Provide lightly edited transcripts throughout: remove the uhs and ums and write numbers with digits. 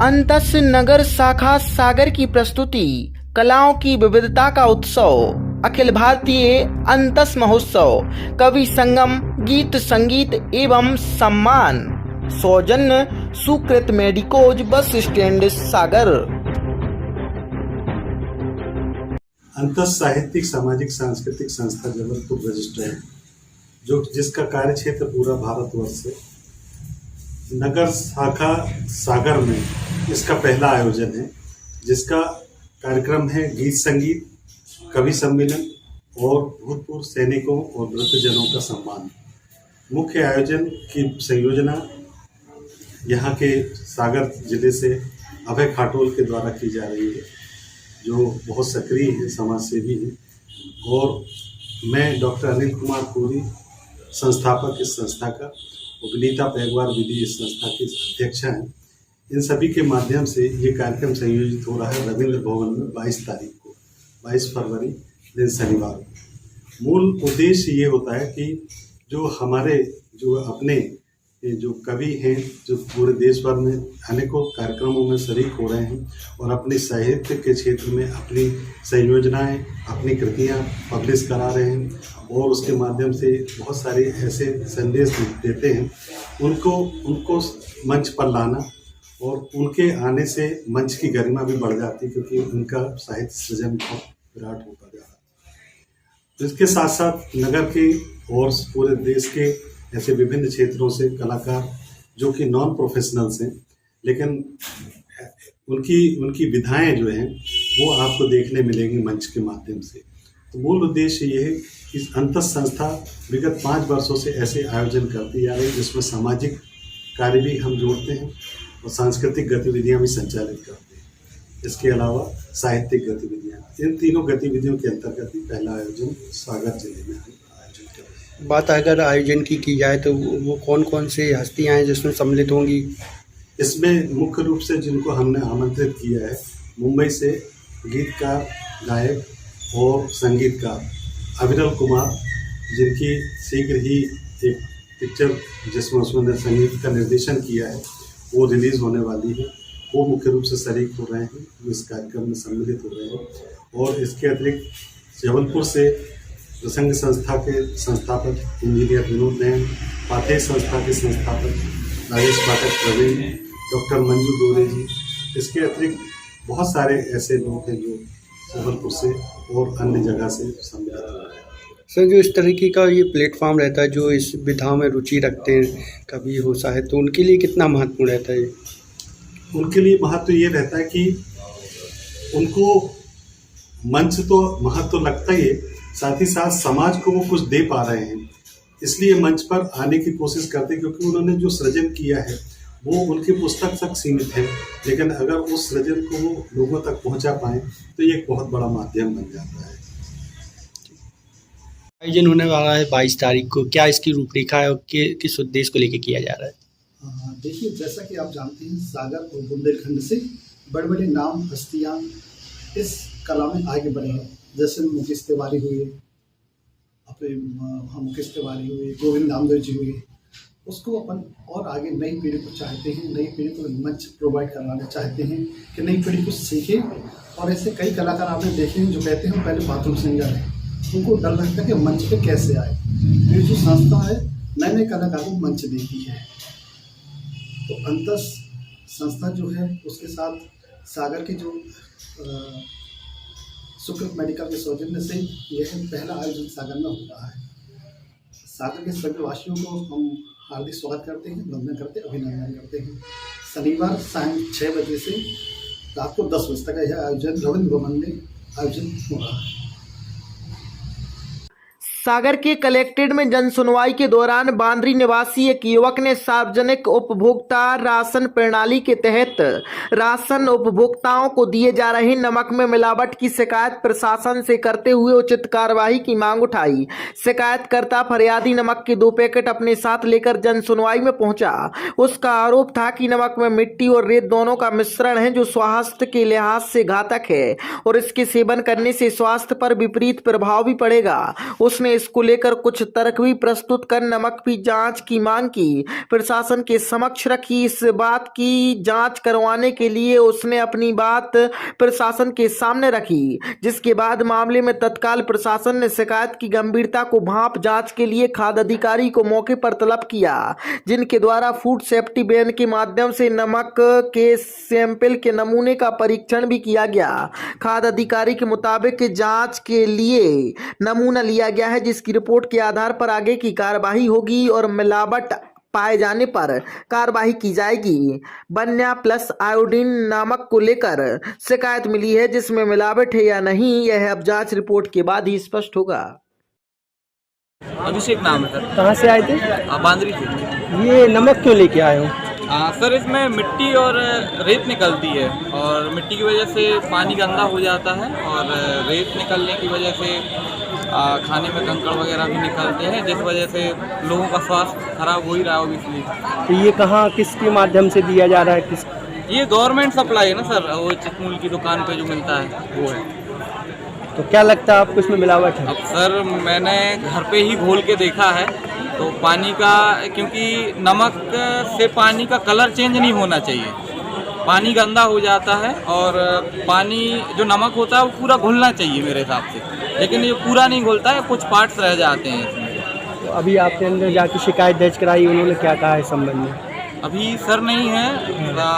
अंतस नगर शाखा सागर की प्रस्तुति कलाओं की विविधता का उत्सव अखिल भारतीय अंतस महोत्सव कवि संगम गीत संगीत एवं सम्मान सौजन्य सुकृत मेडिकोज बस स्टैंड सागर। अंतस साहित्यिक सामाजिक सांस्कृतिक संस्था जबलपुर रजिस्टर है जो जिसका कार्य क्षेत्र पूरा भारतवर्ष है। नगर शाखा सागर में इसका पहला आयोजन है जिसका कार्यक्रम है गीत संगीत कवि सम्मेलन और भूतपूर्व सैनिकों और वृद्धजनों का सम्मान। मुख्य आयोजन की संयोजना यहाँ के सागर जिले से अभय खाटोल के द्वारा की जा रही है जो बहुत सक्रिय है, समाज सेवी है। और मैं डॉक्टर अनिल कुमार कोरी संस्थापक इस संस्था का, विनीता पैगवार विधि इस संस्था के अध्यक्ष हैं। इन सभी के माध्यम से ये कार्यक्रम संयोजित हो रहा है रविंद्र भवन में 22 तारीख को, 22 फरवरी दिन शनिवार को। मूल उद्देश्य ये होता है कि जो हमारे जो अपने जो कवि हैं जो पूरे देश भर में अनेकों कार्यक्रमों में शरीक हो रहे हैं और अपने साहित्य के क्षेत्र में अपनी संयोजनाएं अपनी कृतियां पब्लिश करा रहे हैं और उसके माध्यम से बहुत सारे ऐसे संदेश देते हैं, उनको मंच पर लाना और उनके आने से मंच की गरिमा भी बढ़ जाती है क्योंकि उनका साहित्य सृजन बहुत विराट होता जा रहा है। इसके साथ साथ नगर के और पूरे देश के ऐसे विभिन्न क्षेत्रों से कलाकार जो कि नॉन प्रोफेशनल्स हैं लेकिन उनकी विधाएं जो हैं वो आपको देखने मिलेंगी मंच के माध्यम से। तो मूल उद्देश्य ये है कि अंतस संस्था विगत 5 वर्षों से ऐसे आयोजन करती आ रही है जिसमें सामाजिक कार्य भी हम जोड़ते हैं और सांस्कृतिक गतिविधियां भी संचालित करते हैं। इसके अलावा साहित्यिक गतिविधियां, इन तीनों गतिविधियों के अंतर्गत ही पहला आयोजन सागर जिले में आयोजन किया। बात अगर आयोजन की जाए तो वो कौन कौन से हस्तियां हैं जिसमें सम्मिलित होंगी? इसमें मुख्य रूप से जिनको हमने आमंत्रित किया है मुंबई से गीतकार गायक और संगीतकार अविरल कुमार जिनकी शीघ्र ही एक पिक्चर जिसमें उसने संगीत का निर्देशन किया है वो रिलीज़ होने वाली है, वो मुख्य रूप से शरीक हो रहे हैं, वो इस कार्यक्रम में सम्मिलित हो रहे हैं। और इसके अतिरिक्त जबलपुर से प्रसंग संस्था के संस्थापक इंजीनियर विनोद नैन, पाथेय संस्था के संस्थापक राजेश पाठक प्रवीण, डॉक्टर मंजू गोरे जी, इसके अतिरिक्त बहुत सारे ऐसे लोग हैं जो जबलपुर से और अन्य जगह से सम्मिलित हो रहे हैं। सर, जो इस तरीके का ये प्लेटफॉर्म रहता है जो इस विधा में रुचि रखते हैं कभी हो साहित्य, तो उनके लिए कितना महत्वपूर्ण रहता है? उनके लिए महत्व ये रहता है कि उनको मंच तो महत्व तो लगता ही है, साथ ही साथ समाज को वो कुछ दे पा रहे हैं इसलिए मंच पर आने की कोशिश करते हैं क्योंकि उन्होंने जो सृजन किया है वो उनकी पुस्तक तक सीमित है, लेकिन अगर उस सृजन को वो लोगों तक पहुंचा पाए तो ये एक बहुत बड़ा माध्यम बन जाता है। आयोजन होने वाला है 22 तारीख को, क्या इसकी रूपरेखा है और किस उद्देश्य को लेकर किया जा रहा है? देखिए, जैसा कि आप जानते हैं सागर और बुंदेलखंड से बड़े बड़े नाम हस्तियां इस कला में आगे बढ़े हैं, जैसे मुकेश तिवारी हुए, मुकेश तिवारी हुए, गोविंद नामदेव जी हुए। उसको अपन और आगे नई पीढ़ी को चाहते हैं, नई पीढ़ी को मंच प्रोवाइड करवाना चाहते हैं कि नई पीढ़ी कुछ सीखे। और ऐसे कई कलाकार आपने देखे हैं जो कहते हैं पहले बाथरूम सिंगर है, उनको डर लगता है कि मंच पे कैसे आए। ये जो संस्था है नए नए कलाकारों को मंच देती है। तो अंतस संस्था जो है उसके साथ सागर के जो सुकृत मेडिकल के सौजन्य से यह पहला आयोजन सागर में हो रहा है। सागर के सभी वासियों को हम हार्दिक स्वागत करते हैं, वंदन करते हैं, अभिनंदन करते हैं। शनिवार सायं 6 बजे से रात को 10 बजे तक यह आयोजन रविंद्र भवन में आयोजन हो रहा है। सागर के कलेक्ट्रेट में जन सुनवाई के दौरान बांद्री निवासी एक युवक ने सार्वजनिक उपभोक्ता राशन प्रणाली के तहत राशन उपभोक्ताओं को दिए जा रहे नमक में मिलावट की शिकायत प्रशासन से करते हुए उचित कार्रवाई की मांग उठाई। शिकायतकर्ता फरियादी नमक के 2 पैकेट अपने साथ लेकर जन सुनवाई में पहुंचा। उसका आरोप था कि नमक में मिट्टी और रेत दोनों का मिश्रण है जो स्वास्थ्य के लिहाज से घातक है और इसके सेवन करने से स्वास्थ्य पर विपरीत प्रभाव भी पड़ेगा। उसने इसको लेकर कुछ तर्क भी प्रस्तुत कर नमक की जांच की मांग की प्रशासन के समक्ष रखी। इस बात की जांच करवाने के लिए उसने अपनी बात प्रशासन के सामने रखी, जिसके बाद मामले में तत्काल प्रशासन ने शिकायत की गंभीरता को भांप जांच के लिए खाद्य अधिकारी को मौके पर तलब किया, जिनके द्वारा फूड सेफ्टी वैन के माध्यम से नमक के सैंपल के नमूने का परीक्षण भी किया गया। खाद्य अधिकारी के मुताबिक जांच के लिए नमूना लिया गया है, जिसकी रिपोर्ट के आधार पर आगे की कार्रवाई होगी और मिलावट पाए जाने पर कार्रवाई की जाएगी। बन्या प्लस आयोडीन नमक को लेकर शिकायत मिली है, जिसमें मिलावट है या नहीं यह अब जांच रिपोर्ट के बाद ही स्पष्ट होगा। अभिषेक नाम है सर। कहाँ से आए थे? बांद्री से। ये नमक क्यों लेके आए हो? सर इसमें मिट्टी और रेत निकलती है और मिट्टी की वजह से पानी गंदा हो जाता है और रेत निकलने की वजह से खाने में कंकड़ वगैरह भी निकलते हैं, जिस वजह से लोगों का स्वास्थ्य खराब हो ही रहा है ऑब्वियसली। तो ये कहाँ किसके माध्यम से दिया जा रहा है? किस ये गवर्नमेंट सप्लाई है ना सर, वो चिकमूल की दुकान पे जो मिलता है वो है। तो क्या लगता है आपको इसमें मिलावट है? अब सर मैंने घर पे ही घोल के देखा है तो पानी का, क्योंकि नमक से पानी का कलर चेंज नहीं होना चाहिए, पानी गंदा हो जाता है और पानी जो नमक होता है वो पूरा घुलना चाहिए मेरे हिसाब से, लेकिन ये पूरा नहीं घुलता है, कुछ पार्ट्स रह जाते हैं इसमें। तो अभी आपने अंदर जाके शिकायत दर्ज कराई, उन्होंने क्या कहा है इस संबंध में? अभी सर नहीं है,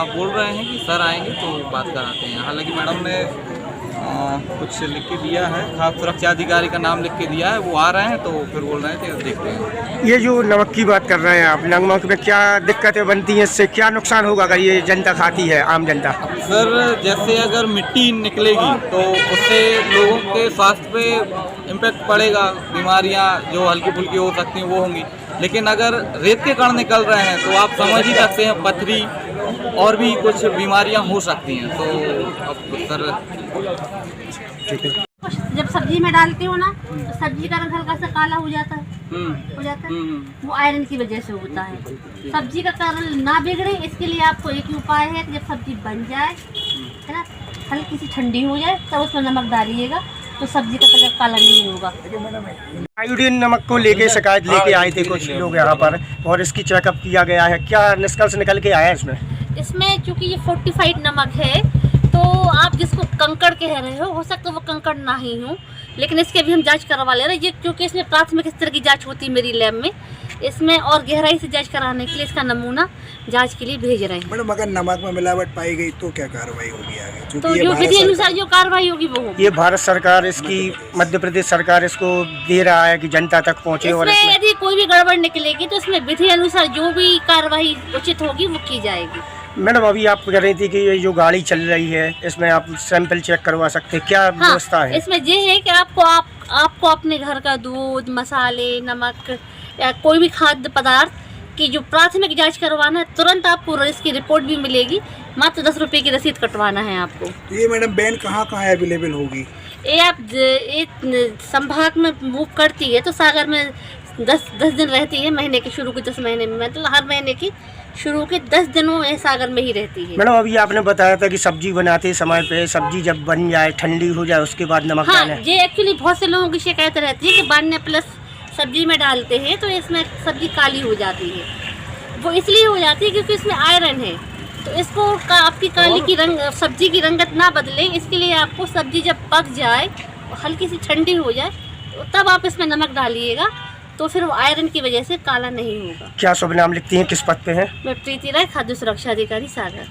बोल रहे हैं कि सर आएंगे तो बात कराते हैं। हालांकि मैडम ने कुछ लिख के दिया है, खाद्य सुरक्षा अधिकारी का नाम लिख के दिया है, वो आ रहे हैं तो फिर बोल रहे थे देखते हैं। ये जो नमक की बात कर रहे हैं आप, नमक में क्या दिक्कतें बनती हैं, इससे क्या नुकसान होगा अगर ये जनता खाती है, आम जनता? सर जैसे अगर मिट्टी निकलेगी तो उससे लोगों के स्वास्थ्य पे इम्पैक्ट पड़ेगा, बीमारियां जो हल्की फुल्की हो सकती हैं वो होंगी, लेकिन अगर रेत के कण निकल रहे हैं तो आप समझ ही सकते हैं पथरी और भी कुछ बीमारियां हो सकती हैं। तो अब सर जब सब्जी में डालते हो ना तो सब्जी का रंग हल्का सा काला हो जाता है, वो आयरन की वजह से होता है। सब्जी का कलर ना बिगड़े इसके लिए आपको एक ही उपाय है कि जब सब्जी बन जाए है ना, हल्की सी ठंडी हो जाए तब उसमें नमक डालिएगा तो सब्जी का कलर काला नहीं होगा। आयोडीन नमक को लेके शिकायत लेके आए थे कुछ लोग यहाँ पर और इसकी चेकअप किया गया है, क्या निष्कर्ष निकल के आया इसमें? इसमें चूंकि ये फोर्टिफाइड नमक है तो आप जिसको कंकड़ कह रहे हो सकता है वो कंकड़ ना ही हो, लेकिन इसके भी हम जांच करवा ले रहे हैं। ये क्योंकि इसमें प्राथमिक स्तर की जांच होती है मेरी लैब में, इसमें और गहराई से जांच कराने के लिए इसका नमूना जांच के लिए भेज रहे हैं। मैडम अगर नमक में मिलावट पाई गई तो क्या कार्रवाई होगी आगे? तो जो विधि अनुसार जो कार्रवाई होगी वो होगी। ये भारत सरकार इसकी, मध्य प्रदेश सरकार इसको दे रहा है कि जनता तक पहुँचे, और इसमें यदि कोई भी गड़बड़ निकलेगी तो इसमें विधि अनुसार जो भी कार्रवाई उचित होगी वो की जाएगी। मैडम अभी आप कह रही थी कि ये जो गाड़ी चल रही है इसमें आप सैंपल चेक करवा सकते हैं, क्या व्यवस्था है? इसमें ये है कि आपको अपने घर का दूध, मसाले, नमक या कोई भी खाद्य पदार्थ की जो प्राथमिक जांच करवाना है, तुरंत आपको इसकी रिपोर्ट भी मिलेगी। मात्र 10 रुपये की रसीद कटवाना है आपको। ये मैडम बैन कहाँ अवेलेबल होगी? ये आप संभाग में मूव करती है तो सागर में 10 दिन रहती है, महीने के शुरू के 10 महीने में, मतलब हर महीने की शुरू के 10 दिनों में सागर में ही रहती है। मैडम अभी आपने बताया था कि सब्जी बनाते समय पे सब्जी जब बन जाए, ठंडी हो जाए, उसके बाद नमक डालें। ये एक्चुअली बहुत से लोगों की शिकायत रहती है कि बान्या प्लस सब्जी में डालते हैं तो इसमें सब्जी काली हो जाती है। वो इसलिए हो जाती है क्योंकि इसमें आयरन है, तो इसको आपकी काली की सब्जी की रंगत ना बदले, इसके लिए आपको सब्जी जब पक जाए, हल्की सी ठंडी हो जाए, तब आप इसमें नमक डालिएगा, तो फिर वो आयरन की वजह से काला नहीं होगा। क्या शुभ नाम लिखती हैं, किस पद पे हैं? मैं प्रीति राय, खाद्य सुरक्षा अधिकारी सागर।